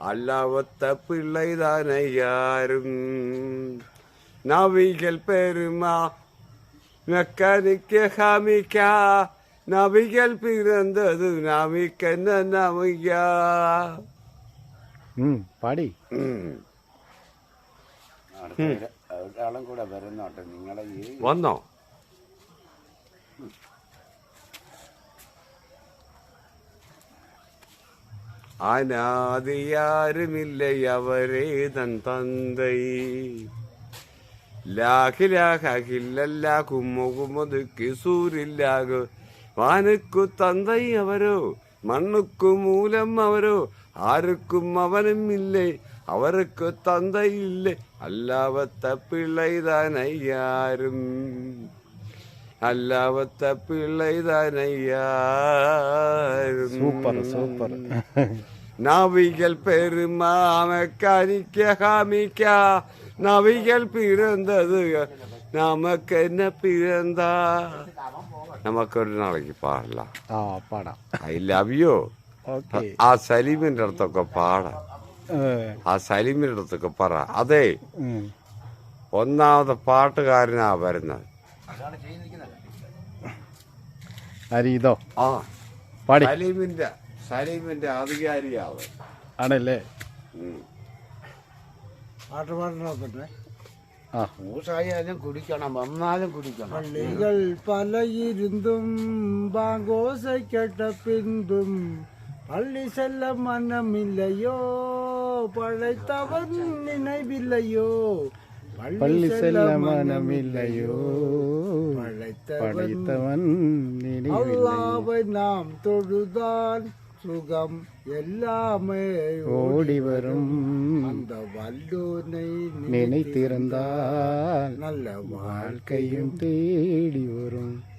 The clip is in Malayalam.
அல்லாவத்த பிள்ளைதானே யாரும் நவிகள் பெருமா மெக்கானிக்க ஹாமிக்கா நவிகள் பிறந்தது நவிக்கென்ன நவியா പാടി ഒരാളും കൂടെ വരുന്നോട്ടെ നിങ്ങളെ വന്നോ അനാദിയാരുമില്ലേ അവരേ തൻ തந்தை ലാഖിലാഖില്ല കുമ്മുകുമുതുക്കി സൂരില്ലാക വാനുക്കു തந்தை അവരോ മണ്ണുക്കു മൂലം അവരോ ആർക്കും അവനും ഇല്ലേ അവർക്ക് തந்தை ഇല്ലേ അല്ലാവത്ത പിള്ളൈതാനയ്യാരും അല്ലാവത്ത പിള്ളൈതാനയ്യാരും സൂപ്പർ സൂപ്പർ നവികൾ പെരുമാമക്കാനിക്ക കാമിക്ക നവികൾ പിറந்தது நமக்கு என்ன பிறந்தா നമുക്ക് ഒരു നാളേക്ക് പാടலாம் പാടാം ഐ ലവ് യു ആ സലീമിന്റെ അടുത്തൊക്കെ പാടാം ആ സലീമിന്റെ അടുത്തൊക്കെ പറ അതെ ഒന്നാമത്തെ പാട്ടുകാരനാ വരുന്നത് ഇതോ ആ പാടി സലീമിന്റെ അധികാരിയാവ് ആണല്ലേ പാട്ട് പാടണോക്കട്ടെ ൂസായാലും കുടിക്കണം വന്നാലും കുടിക്കണം പള്ളികൾ പലയിരുന്നും ബാങ്കോസை കേട്ട പിന്തും പള്ളി செல்ல மனமில்லையோ பழைத்தவன் நினைவில்லையோ പള്ളി செல்ல மனமில்லையோ பழைத்தவன் அல்லாவை நாம் தொழுதான் சுகம் எல்லாமே ஓடி வரும் அந்த வல்லோனை நினைத்திருந்தால் நல்ல வாழ்க்கையும் தேடி வரும்